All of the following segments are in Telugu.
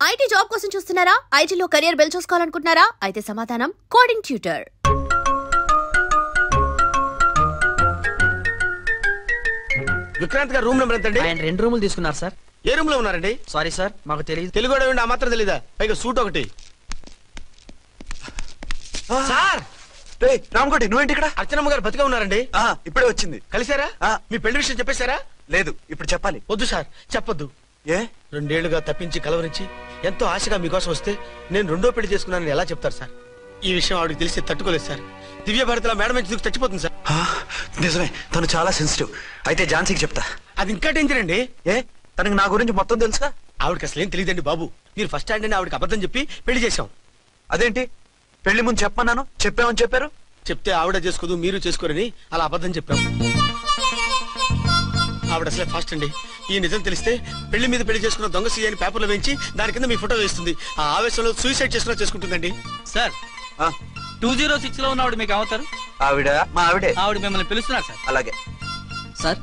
ఐటీ జాబ్ కోసం చూస్తున్నారా? ఐటీలో కెరియర్ బిల్డ్ చేసుకోవాలనుకుంటున్నారా? అయితే సమాధానం కోడింగ్ ట్యూటర్. విక్రాంత్ గారు రూమ్ నెంబర్ ఎంతండి? ఆయన 2 రూములు తీసుకున్నారు సార్. ఏ రూమ్ లో ఉన్నారండి? సారీ సార్, మాకు తెలియదు. తెలుగు ఆ మాత్రం తెలీదా? పైగా సూట్ ఒకటి. సార్ రామకోటి నువ్వేంటి ఇక్కడ? అర్చనమ్మ గారు బతిగా ఉన్నారండి. ఇప్పుడే వచ్చింది. కలిసారా? మీ పెళ్లి విషయం చెప్పేశారా? లేదు, ఇప్పుడు చెప్పాలి. వద్దు సార్, చెప్పొద్దు. ఏ 2 ఏళ్లుగా తప్పించి కలవరించి ఎంతో ఆశగా మీకోసం వస్తే నేను 2వ పెళ్లి చేసుకున్నానని ఎలా చెప్తారు సార్? ఈ విషయం ఆవిడకి తెలిసి తట్టుకోలేదు సార్. దివ్య భారతిలో మేడం నుంచి దూకి చచ్చిపోతుంది సార్. నిజమే, తను చాలా సెన్సిటివ్. అయితే ఝాన్సీకి చెప్తా. అది ఇంకా డేంజర్ అండి. ఏ తనకి నా గురించి మొత్తం తెలుసా? ఆవిడకి అసలు ఏం తెలియదండి బాబు. మీరు ఫస్ట్ హ్యాండ్ అని ఆవిడకి అబద్ధం చెప్పి పెళ్లి చేశాం. అదేంటి, పెళ్లి ముందు చెప్పమన్నాను, చెప్పామని చెప్పారు. చెప్తే ఆవిడ చేసుకోదు, మీరు చేసుకోరని అలా అబద్ధం చెప్పాం. ఆవిడ అసలే ఫాస్ట్ అండి. ఈ నిజం తెలిస్తే పెళ్లి మీద పెళ్లి చేసుకున్న దొంగ సీ అని పేపర్లో వేయించి దాని కింద మీ ఫోటో వేస్తుంది. ఆ ఆవేశంలో సూసైడ్ చేసుకుంటుందండి. సార్ 206 లో ఉన్నవాడు మీకు అవుతారు. ఆవిడ మా ఆవిడే. ఆవిడ మిమ్మల్ని పిలుస్తున్నారు సార్. అలాగే సార్,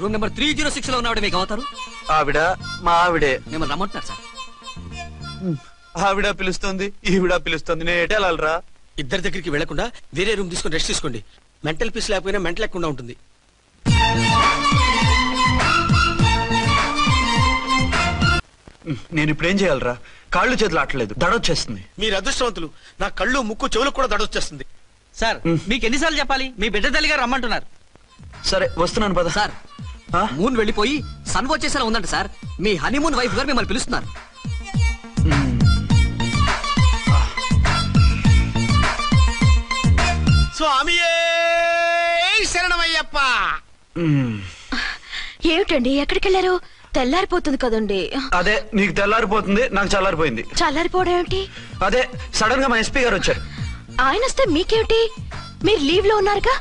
రూమ్ నెంబర్ 306 లో ఉన్నవాడు మీకు అవుతారు. ఆవిడ మా ఆవిడే. మిమ్మల్ని రమ్మంటున్నారు సార్. ఆవిడ పిలుస్తుంది, ఈవిడ పిలుస్తుంది. నేను ఎటు వెళ్ళాలరా? ఇద్దరి దగ్గరికి వెళ్లకుండా వేరే రూమ్ తీసుకుని రెస్ట్ తీసుకోండి. మెంటల్ పీస్ లేకపోయినా మెంటల్ లేకుండా ఉంటుంది. నేను ఇప్పుడు ఏం చేయాలరా? కాళ్ళు చేతులు ఆటలేదు, దడొచ్చేస్తుంది. మీరు అదృష్టవంతులు. నా కళ్ళు ముక్కు చెవులకు కూడా దడొచ్చేస్తుంది. సార్, మీకు ఎన్నిసార్లు చెప్పాలి? మీ బిడ్డ తల్లి గారు రమ్మంటున్నారు. సరే వస్తున్నాను పద. సార్, మూన్ వెళ్ళిపోయి సన్ వచ్చేసేలా ఉందంట సార్. మీ హనీమూన్ వైఫ్ గారు మిమ్మల్ని పిలుస్తున్నారు. స్వామియే శరణమయ్యప్ప. ఏమిటండి, ఎక్కడికి వెళ్ళారు? తెల్లారిపోతుంది కదండి. అదే నీకు తెల్లారిపోతుంది, నాకు చల్లారిపోయింది. చల్లారిపోవడం ఏమిటి? అదే సడన్ గా మా ఎస్పీ గారు వచ్చారు. ఆయన వస్తే మీకేమిటి? మీరు లీవ్ లో ఉన్నారుగా.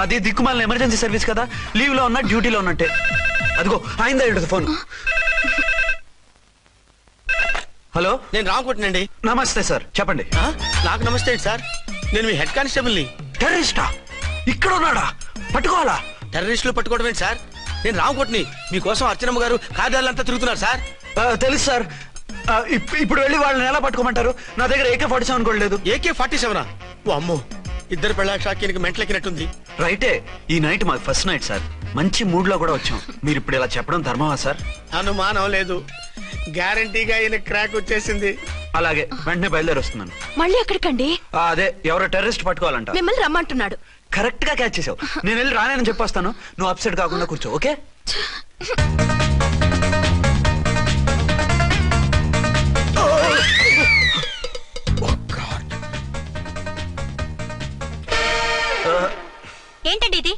అది దిక్కుమాలిన ఎమర్జెన్సీ సర్వీస్ కదా, లీవ్ లో ఉన్నా డ్యూటీలో ఉన్నట్టే. అదిగో అయిందా ఇటు ఫోన్. హలో, నేను రామకోటినండి. నమస్తే సార్, చెప్పండి. నాకు నమస్తే సార్. నేను మీ హెడ్ కానిస్టేబుల్ ని. టెర్రరిస్టా? ఇక్కడ ఉన్నాడా? పట్టుకోవాలా? టెర్రరిస్టులు పట్టుకోవడం ఏంటి సార్? నేను రామకోటిని. మీకోసం అర్చనమ్మ గారు కార్యాలయంతా తిరుగుతున్నారు సార్. తెలుసు సార్. ఇప్పుడు వెళ్ళి వాళ్ళని ఎలా పట్టుకోమంటారు? నా దగ్గర AK-47 కూడా లేదు. AK-47? ఓ అమ్మో, ఇద్దరు పెళ్ళ షాకీనికి మెంటలెక్కినట్టుంది. రైటే, ఈ నైట్ మాకు ఫస్ట్ నైట్ సార్. మంచి మూడ్ లో కూడా వచ్చాం. మీరు ఇప్పుడు ఇలా చెప్పడం ధర్మమా సార్? అనుమానం లేదు, గ్యారంటీగా ఈయన క్రాక్ వచ్చేసింది. అలాగే, వెంటనే బయలుదేరి వస్తున్నాను. మళ్ళీ ఎక్కడికండి? అదే ఎవరో టెర్రరిస్ట్ పట్టుకోవాలంట. మిమ్మల్ని రమ్మంటున్నాడు. కరెక్ట్ గా క్యాచ్ చేసావు. నేను వెళ్ళి రానని చెప్పొస్తాను, నువ్వు అప్సెట్ కాకుండా కూర్చో. ఓకే? ఏంటండి ఇది?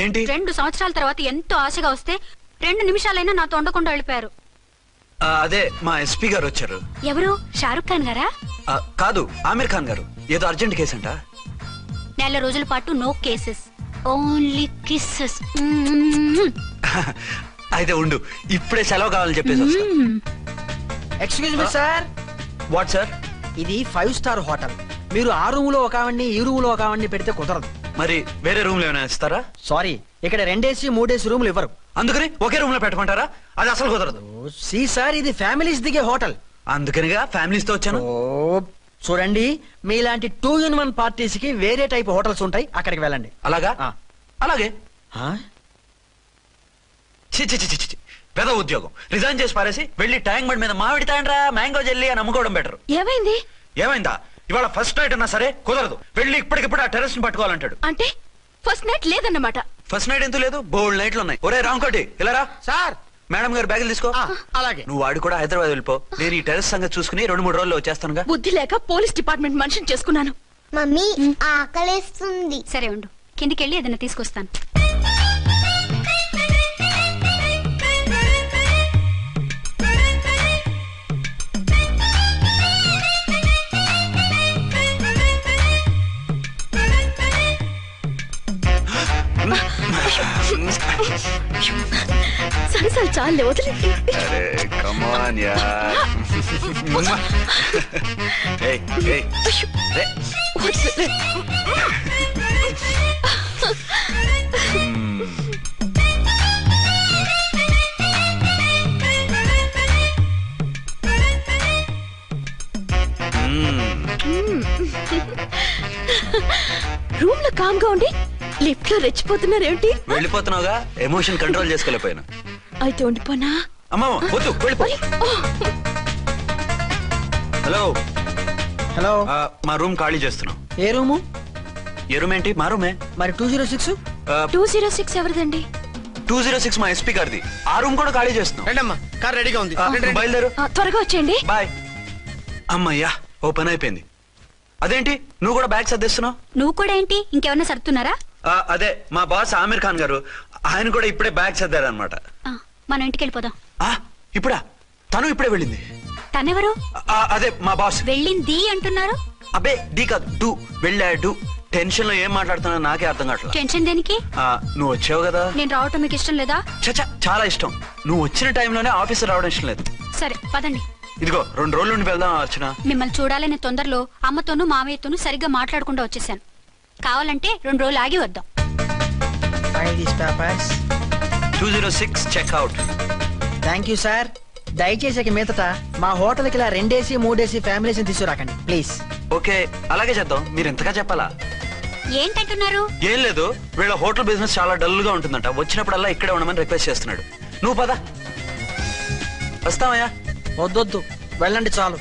ఏంటి? 2 సంవత్సరాల తర్వాత ఎంతో ఆశగా వస్తే 2 నిమిషాలైనా నాతో ఉండకుండా వెళ్ళిపోయారు. అదే మా ఎస్పీ గారు వచ్చారు. ఎవరు? షారుఖ్ ఖాన్ గారా? కాదు, ఆమీర్ ఖాన్ గారు. ఏదో అర్జెంట్ కేసు అంట. 4 రోజుల పాటు నో కేసెస్, ఓన్లీ కిస్సెస్. అయితే ఉండు, ఇప్పుడే సెలవు కావాలని చెప్పేసి వస్తా. Excuse me sir. What sir? ఇది 5 స్టార్ హోటల్. మీరు ఆ రూమ్ లో ఒక ఆవిడ్ని, ఈ రూమ్ లో ఒక ఆవిడ్ని పెడితే కుదరదు. మరి వేరే రూమ్ లో ఏమైనా ఇస్తారా? సారీ, ఇక్కడ 2 AC 3 AC రూములు ఇవ్వరు. అందుకని ఒకే రూమ్ లో పెట్టమంటారా? అది అసలు కుదరదు. సి సార్, ఇది ఫ్యామిలీస్ దిగే హోటల్. అందుకనిగా ఫ్యామిలీస్ తో వచ్చాను. చూడండి, మీలాంటి 2-in-1 పార్టీస్ కి వేరే టైప్ హోటల్స్ ఉంటాయి, అక్కడికి వెళ్ళండి. అలాగా? అలాగే. చి పెద్ద ఉద్యోగం రిజైన్ చేసి పారేసి వెళ్ళి ట్యాంక్ బండ్ మీద మామిడి తాండ్రా మ్యాంగో జెల్లీ అని అమ్ముకోవడం బెటర్. ఏమైంది? ఏమైందా? ఇవాళ ఫస్ట్ నైట్ అన్నా సరే కుదరదు. వెళ్ళి ఇప్పటికిప్పుడు ఆ టెర్రస్ ని పట్టుకోవాలంటాడు. అంటే ఫస్ట్ నైట్ లేదన్నమాట. ఫస్ట్ నైట్ ఎందుకు లేదు? బోల్డ్ నైట్లు ఉన్నాయి. ఒరే రాంకోటి, ఇలా రా. సార్, మేడం గారు బ్యాగులు తీసుకో. అలాగే. నువ్వు వాడు కూడా హైదరాబాద్ వెళ్ళిపో. నేను ఈ టెర్రస్ సంగతి చూసుకుని 2-3 రోజుల్లో వచ్చేస్తానుగా. బుద్ధి లేక పోలీస్ డిపార్ట్మెంట్ మనిషిని చేసుకున్నాను. మమ్మీ ఆకలేస్తుంది. సరే ఉండు, కిందికి వెళ్ళి ఏదైనా తీసుకొస్తాను. సరే చాలే, వదిలే. కమాన్ యార్. రూమ్ లో కామ్ గా ఉండి లిఫ్ట్ లో రెచ్చిపోతున్నారేంటి? వెళ్ళిపోతున్నావుగా, ఎమోషన్ కంట్రోల్ చేసుకోలేకపోయినా. అయితే ఉండిపోనా? అమ్మా వద్దు, వెళ్ళిపో. హలో హలో, మా రూమ్ ఖాళీ చేస్తున్నాం. ఏ రూము? ఏ రూమ్ ఏంటి? మా రూమే. మరి 206? 206 ఎవరిదండి? 206 మా ఎస్పీ గారిది. ఆ రూమ్ కూడా ఖాళీ చేస్తున్నాం. రండమ్మా, కార్ రెడీగా ఉంది. బయలుదేరు. త్వరగా వచ్చేయండి. బాయ్. అమ్మయ్యా, ఓ పని అయిపోయింది. అదేంటి నువ్వు కూడా బ్యాగ్ సర్దేస్తున్నావు? నువ్వు కూడా ఏంటి, ఇంకెవరన్నా సర్దుతున్నారా? అదే మా బాస్ ఆమీర్ ఖాన్ గారు, ఆయన కూడా ఇప్పుడే బ్యాగ్ సర్దారనమాట. మనం ఇంటికి వెళ్ళిపోదాం. ఇప్పుడా? తను ఇప్పుడే వెళ్ళింది. తనెవరు? అదే మా బాస్. వెళ్ళింది అంటున్నారు. అబ్బే డీ కాదు, డూ. వెళ్ళాడు. టెన్షన్ లో ఏం మాట్లాడుతున్నా నాకే అర్థం కావట్లేదు. టెన్షన్ దేనికి? నువ్వు వచ్చావు కదా. నేను రావటం మీకు ఇష్టం లేదా? చచ్చా, చాలా ఇష్టం. నువ్వు వచ్చిన టైంలోనే ఆఫీస్ రావడం ఇష్టం లేదు. సరే పదండి. ఇదిగో 2 రోజుల నుండి వెళ్దాం అర్చన. మిమ్మల్ని చూడాలనే తొందరలో అమ్మతోనూ మామయ్యతోనూ సరిగ్గా మాట్లాడకుండా వచ్చేసాను. కావాలంటే 2 రోజులు ఆగి వద్దాం. 206 చెక్అవుట్. Thank you sir. దయచేసి మీదట మా హోటల్కి ఇలా 2 AC 3 AC ఫ్యామిలీస్ తీసుకురాకండి ప్లీజ్. ఓకే, అలాగే చేద్దాం. మీరు ఎంతగా చెప్పాలా? ఏంటంటున్నారు? ఏం లేదు, వీళ్ళ హోటల్ బిజినెస్ చాలా డల్ గా ఉంటుందంట. వచ్చినప్పుడల్లా ఇక్కడే ఉండమని రిక్వెస్ట్ చేస్తున్నాడు. నువ్వు పద. వస్తావయ్యా? వద్దొద్దు, వెళ్ళండి చాలు.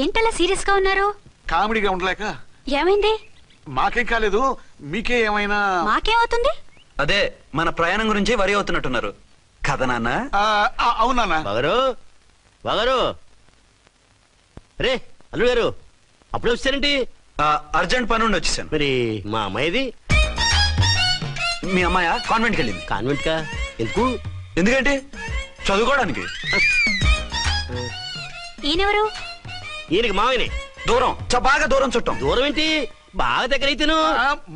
ఏంటలా సీరియస్ గా ఉన్నారు? కామెడీగా ఉండలేక. ఏమైంది? మాకేం కాలేదు, మీకే ఏమైనా? మాకేమవుతుంది? అదే మన ప్రయాణం గురించి వరి అవుతున్నట్టున్నారు కదా నాన్న? అవునా బాగారు రే అల్లుడు గారు, అప్పుడే వచ్చారేంటి? అర్జెంట్ పని ఉండి వచ్చేసాను. మరి మా అమ్మాయిది? మీ అమ్మాయ కాన్వెంట్కి వెళ్ళింది. కాన్వెంట్ కా? ఎందుకు? ఎందుకంటే చదువుకోవడానికి. ఈయనెవరు? ఈయనకి మామయ్యనే. దూరం, బాగా దూరం చుట్టాం. దూరం ఏంటి, బాగా దగ్గర అయితే.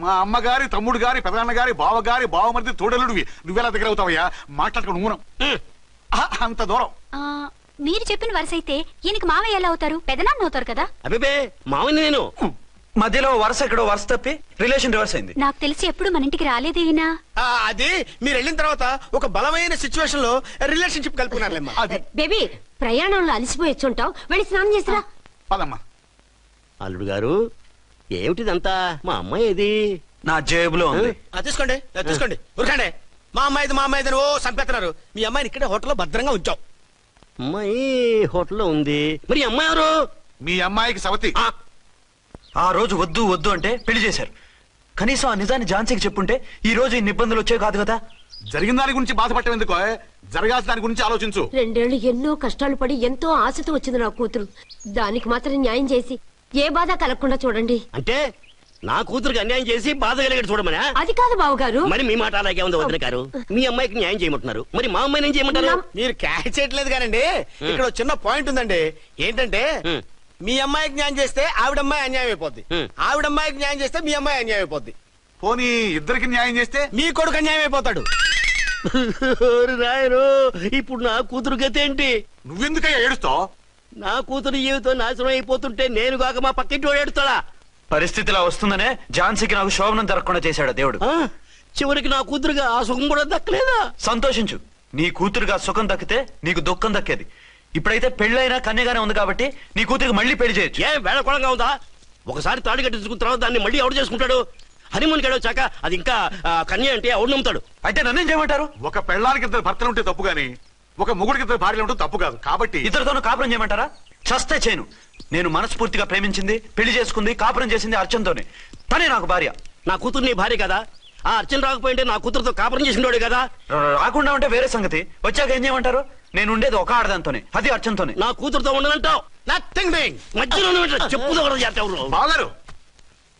మా అమ్మగారి, తమ్ముడు గారి, పెదనాన్న గారి, బావగారి, బావమరిది, తోడలుడివి. నువ్వెలా దగ్గర అవుతావయ్యా? మాట్లాడుకుని ఊనం అంత దూరం. మీరు చెప్పిన వరుస అయితే ఈయనకి మామయ్య ఎలా అవుతారు? పెదనాన్న అవుతారు కదా. అబ్బే మామయ్య నేను. మధ్యలో వరుస ఎక్కడో వరుస తప్పి రిలేషన్ రివర్స్ అయింది. నాకు తెలిసి ఎప్పుడు మన ఇంటికి రాలేదు ఈయన. అది మీరు వెళ్ళిన తర్వాత ఒక బలమైన సిచ్యువేషన్ లో రిలేషన్షిప్ కలుపుకున్నారులేమ్మా. అది బేబీ, ప్రయాణంలో అలసిపోయి వచ్చుంటావు, వెళ్ళి స్నానం చేసిరా. పదమ్మా. అల్లుడు గారు, ఏమిటిదంతా? మా అమ్మాయి ఏది? నా జేబులో ఉంది. తీసుకోండి తీసుకోండి, ఉరకండి. మా అమ్మాయిది ఓ సంపేస్తున్నారు. మీ అమ్మాయిని ఇక్కడే హోటల్లో భద్రంగా ఉంచావు. అమ్మాయి హోటల్లో ఉంది. మరి అమ్మాయి ఎవరు? మీ అమ్మాయికి సవతి. ఆ రోజు వద్దు వద్దు అంటే పెళ్లి చేశారు. కనీసం ఆ నిజాన్ని ఝాన్సీకి చెప్పుంటే ఈ రోజు ఇన్ని ఇబ్బందులు వచ్చే కాదు కదా. జరిగిన దాని గురించి బాధపడటం ఎందుకో, జరగాల్సిన దాని గురించి ఆలోచించు. 2 ఏళ్లు ఎన్నో కష్టాలు పడి ఎంతో ఆశతో వచ్చింది నా కూతురు. దానికి మాత్రం న్యాయం చేసి ఏ బాధ కలగకుండా చూడండి. అంటే నా కూతురికి అన్యాయం చేసి బాధ కలిగేది చూడమనా? అది కాదు బావగారు. మరి మీ మాట అలాగే ఉంది వదిన గారు. మీ అమ్మాయికి న్యాయం చేయమంటున్నారు, మరి మా అమ్మాయిని ఏం చేయమంటారు? మీరు క్యాచ్ చేయట్లేదు కానండి. ఇక్కడ చిన్న పాయింట్ ఉందండి. ఏంటంటే మీ అమ్మాయికి న్యాయం చేస్తే ఆవిడమ్మాయి అన్యాయం అయిపోద్ది, ఆవిడమ్మాయికి న్యాయం చేస్తే మీ అమ్మాయి అన్యాయం అయిపోద్ది. పోనీ ఇద్దరికి న్యాయం చేస్తే మీ కొడుకు అన్యాయం అయిపోతాడు. రాయరు, ఇప్పుడు నా కూతురు గతి ఏంటి? నువ్వెందుకయ్యా ఏడుస్తావు? నా కూతురు జీవితం నాశనం అయిపోతుంటే నేను కాక మా పక్కింటి వాడు ఏడుస్తాడా? పరిస్థితిలా వస్తుందనే ఝాన్సీకి నాకు శోభనం జరగకుండా చేశాడు దేవుడు. చివరికి నా కూతురుగా ఆ సుఖం కూడా దక్కలేదా? సంతోషించు, నీ కూతురుగా సుఖం దక్కితే నీకు దుఃఖం దక్కేది. ఇప్పుడైతే పెళ్ళైనా కన్యగానే ఉంది కాబట్టి నీ కూతురికి మళ్ళీ పెళ్లి చేయొచ్చు. ఏం వేళకోళంగా ఉందా? ఒకసారి తాడు కట్టించుకున్న తర్వాత దాన్ని మళ్ళీ ఎవడు చేసుకుంటాడు? హనీమూన్ కి వచ్చాక అది ఇంకా కన్య అంటే ఎవడు నమ్ముతాడు? అయితే నన్నేం చేయమంటారు? ఒక పెళ్ళానికి 2 భర్తలు ఉంటే తప్పు గాని ఒక మొగుడికి 2 భార్యలు ఉంటే తప్పు కాదు. కాబట్టి ఇద్దరితోనూ కాపురం చేయమంటారా? చస్తే చేయను. నేను మనస్ఫూర్తిగా ప్రేమించింది, పెళ్లి చేసుకుంది, కాపురం చేసింది అర్చనతోనే. తనే నాకు భార్య. నా కూతురు నీ భార్య కదా? ఆ అర్చన రాకపోయింటే నా కూతురుతో కాపురం చేసిండోడే కదా? రాకుండా ఉంటే వేరే సంగతి. వచ్చాక ఏం చేయమంటారు? నేను ఉండేది ఒక ఆడదాంతోనే, అది అర్చనతోనే. నా కూతురుతో ఉండనంటావు? Nothing doing. మధ్యలో చెప్పుదో కూడా చేస్తావు. బాగారు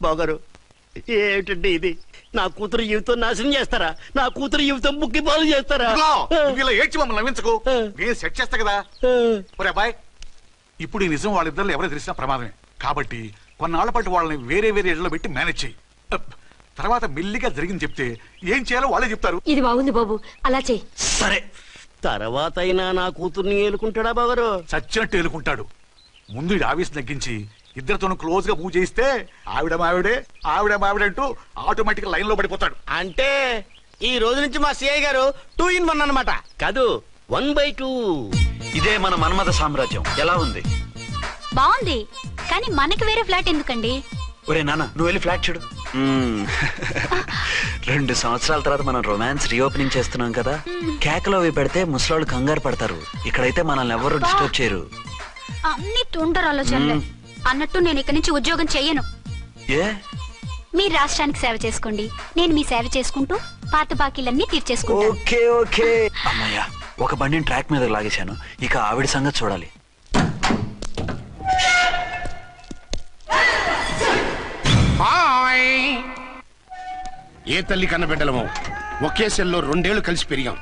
బాగారు, ఏమిటండి ఇది? నా కూతురు జీవితం నాశనం చేస్తారా? నా కూతురు జీవితం ముక్కి పాలు చేస్తారా? ఇలా ఏడ్చి మమ్మల్ని నవ్వించకు, నేను సెట్ చేస్తా కదా. ఒరే అబ్బాయి, ఇప్పుడు ఈ నిజం వాళ్ళిద్దరు ఎవరో తెలిసినా ప్రమాదమే. కాబట్టి కొన్నాళ్ల పాటు వాళ్ళని వేరే వేరే ఇళ్లలో పెట్టి మేనేజ్ చేయి. తర్వాత మెల్లిగా జరిగింది చెప్తే ఏం చేయాలో వాళ్ళే చెప్తారు. ఇది బాగుంది బాబు, అలా చెయ్యి. సరే, తర్వాత అయినా నా కూతుర్ని ఏలుకుంటాడా బాగారు? చచ్చినట్టు ఏలుకుంటాడు. ముందు ఈ ఆఫీస్ తగ్గించి ఇద్దరితోనూ క్లోజ్ గా మూవ్ చేయిస్తే ఆవిడ మావిడే అంటూ ఆటోమేటిక్ లైన్ లో పడిపోతాడు. అంటే ఈ రోజు నుంచి మా సిఐ గారు 2 in 1 అన్నమాట. కాదు 1/2. ఇదే మన మన్మథ సామ్రాజ్యం. ఎలా ఉంది? బాగుంది, కానీ మనకి వేరే ఫ్లాట్ ఎందుకండి? ఒరే నాన్న, నువ్వు వెళ్ళి ఫ్లాట్ చూడు. 2 సంవత్సరాల తర్వాత మనం రొమాన్స్ రీఓపెనింగ్ చేస్తున్నాం కదా. కేకలో అవి పెడితే ముసలాళ్ళు కంగారు పడతారు. ఇక్కడైతే మనల్ని ఎవరు డిస్టర్బ్ చేయరు. అన్ని తొందర ఆలోచనలే. అన్నట్టు నేను ఇక్కడి నుంచి ఉద్యోగం చెయ్యను. ఏ? మీరు రాష్ట్రానికి సేవ చేసుకోండి, నేను మీ సేవ చేసుకుంటూ పాత బాకీలన్నీ తీర్చేసుకుంటాను. Okay okay. అమ్మయ్యా, ఒక బండిని ట్రాక్ మీద లాగేశాను. ఇక ఆవిడ సంగతి చూడాలి. ఏ తల్లి కన్నబిడ్డలమో ఒకే సెల్లో 2 ఏళ్లు కలిసి పెరిగాం.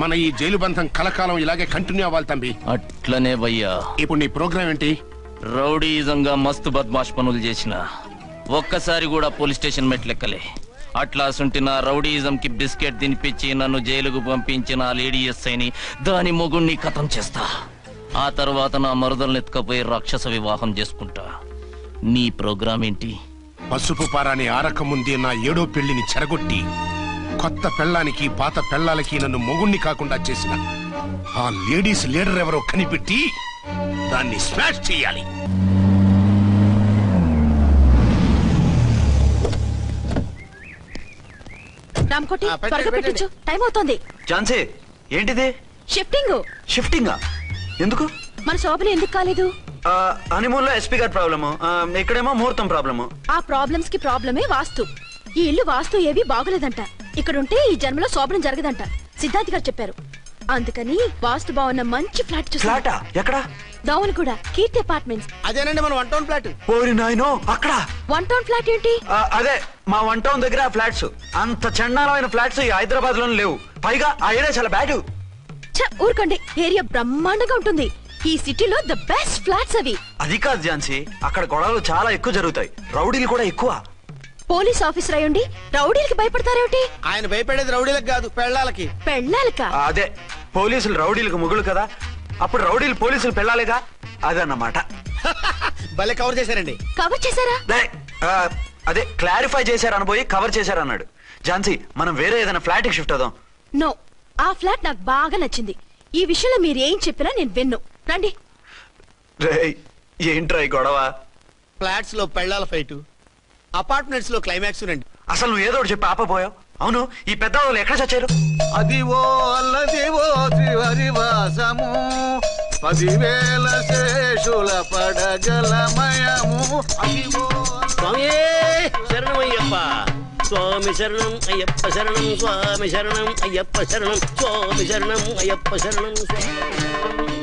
మన ఈ జైలు బంధం కలకాలం ఇలాగే కంటిన్యూ అవ్వాలి తంబి. అట్లనే భయ్యా. ఇప్పుడు నీ ప్రోగ్రామ్ ఏంటి? రౌడీజంగా మస్తు బద్మాష్ పనులు చేసిన ఒక్కసారి కూడా పోలీస్ స్టేషన్ మెట్లెక్కలే. అట్లా సుంటి నా రౌడీజం కి బిస్కెట్ తినిపించి నన్ను జైలుకు పంపించిన లేడీ ఎస్ఐని దాని మొగుణ్ణి ఖతం చేస్తా. ఆ తర్వాత నా మరుదల్ని ఎత్తుకపోయి రాక్షస వివాహం చేసుకుంటా. నీ ప్రోగ్రామ్ ఏంటి? పసుపు పారాని ఆరక ముందే నా 7వ పెళ్లిని చెరగొట్టి కొత్త పెళ్ళానికి పాత పెళ్ళాలకి నన్ను మొగుణ్ణి కాకుండా చేసిన ఆ లేడీస్ లీడర్ ఎవరో కనిపెట్టి దాన్ని స్మాష్ చేయాలి. రామ్కోటి త్వరగా పెట్టించు, టైం అవుతోంది. ఝాన్సీ, ఏంటిది? షిఫ్టింగ్. షిఫ్టింగా? ఎందుకు? మన శోభన ఎందుకు కాలేదు? హనీమూన్ లో ఎస్పీ గారి ప్రాబ్లము, ఇక్కడేమో ముహూర్తం ప్రాబ్లము. ఆ ప్రాబ్లమ్స్ కి ప్రాబ్లమే వాస్తు. ఈ ఇల్లు వాస్తు ఏవి బాగోలేదంట. ఇక్కడుంటే ఈ జన్మలో శోభనం జరగదంట సిద్ధాంత్ గారు చెప్పారు. అందుకని వాస్తు బాగున్న మంచి ఫ్లాట్ చూసా. ఫ్లాటా? ఎక్కడ? దౌన్ కూడా కీర్తి అపార్ట్మెంట్స్. అదేనండి మన 1 టౌన్ ఫ్లాట్. ఓరి నాయనో, అక్కడ 1 టౌన్ ఫ్లాట్ ఏంటి? అదే మా 1 టౌన్ దగ్గర ఫ్లాట్స్. అంత చండాలమైన ఫ్లాట్స్ ఈ హైదరాబాద్ లో లేవు. పైగా ఆ ఏరియా చాలా బ్యాడ్. ఊరుకోండి, ఏరియా బ్రహ్మాండంగా ఉంటుంది. ఈ సిటీలో ద బెస్ట్ ఫ్లాట్స్ అవి. అది కాదు ఝాన్సీ, అక్కడ గొడవలు చాలా ఎక్కువ జరుగుతాయి. రౌడీలు కూడా ఎక్కువ. పోలీస్ ఆఫీసర్ అయ్యుండి రౌడీలకి భయపడతారేమిటి? ఆయన భయపడేది రౌడీలకు కాదు, పెళ్ళాలకి. పెళ్ళాలకా? అదే, పోలీసులు రౌడీలకు మొగులు కదా, అప్పుడు రౌడీలు పోలీసులు పెళ్ళాలిగా, అదన్నమాట. భలే కవర్ చేశారండి. కవర్ చేశారా? అదే క్లారిఫై చేశారనబోయి కవర్ చేశారన్నాడు. ఝాన్సీ, మనం వేరే ఏదైనా ఫ్లాట్ కి షిఫ్ట్ అవుదాం. నో, ఆ ఫ్లాట్ నాకు బాగా నచ్చింది. ఈ విషయంలో మీరు ఏం చెప్పినా నేను విన్ను. రండి. ఏంట్రా ఈ గొడవ? ఫ్లాట్స్ లో పెళ్ళాల ఫైట్, అపార్ట్మెంట్స్ లో క్లైమాక్స్ రండి. అసలు నువ్వు ఏదో చెప్పి ఆపపోయావు. అవును, ఈ పెద్ద వాళ్ళు ఎక్కడ చచ్చారు? అదివో అల్లదివో త్రివరివాసము 10,000 శేషుల పడగలమయము. అదివో స్వామి శరణమయ్యప్ప, స్వామి శరణం అయ్యప్ప శరణం, స్వామి శరణం అయ్యప్ప శరణం, స్వామి శరణం అయ్యప్ప శరణం.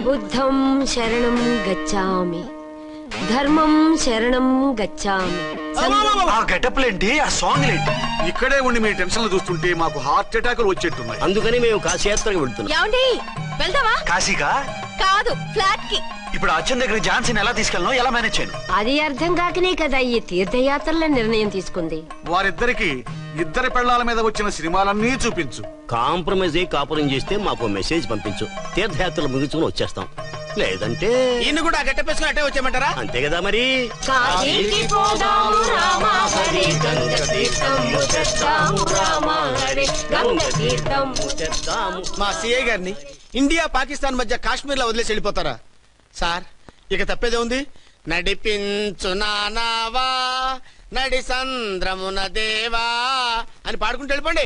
బుద్ధం శరణం గచ్చామి, ధర్మం శరణం గచ్చామి. ఆ గెటప్లేంటి, ఆ సాంగ్ ఏంటి? ఇక్కడే ఉండి మీ టెన్షన్లు చూస్తుంటే మాకు హార్ట్ అటాకులు వచ్చేట్టున్నాయి. అందుకని మేము కాశీయాత్రకు వెళ్తున్నాం. ఏమండి, వెళ్దామా? కాశీకా? కాదు, ఫ్లాట్ కి. ఇప్పుడు అర్జున్ దగ్గర ఝాన్సీని ఎలా తీసుకెళ్ళను, ఎలా మేనేజ్ చేయను? అది అర్థం కాకనే కదా ఈ తీర్థయాత్రల నిర్ణయం తీసుకుంది. వారిద్దరికి ఇద్దరి పెళ్లాల మీద వచ్చిన సినిమాలన్నీ చూపించు. కాంప్రమైజ్ అయ్యి కాపురం చేస్తే మాకు మెసేజ్ పంపించు, తీర్థయాత్రలు ముగించుకుని వచ్చేస్తాం. లేదంటే ఈయన కూడా గట్టెప్పేసుకుని అట్టే వచ్చేయమంటారా? అంతే కదా మరి. కాశీకి పోదాము రామా హరి, గంగ తీర్థము తెద్దాము రామా హరి, గంగ తీర్థము తెద్దాము. మా సిఐ గారిని ఇండియా పాకిస్తాన్ మధ్య కాశ్మీర్ లో వదిలేసి వెళ్ళిపోతారా సార్? ఇక తప్పేదే ఉంది. నడిపించు నానావా నడి సంద్రమున దేవా అని పాడుకుంటూ వెళ్ళిపోండి.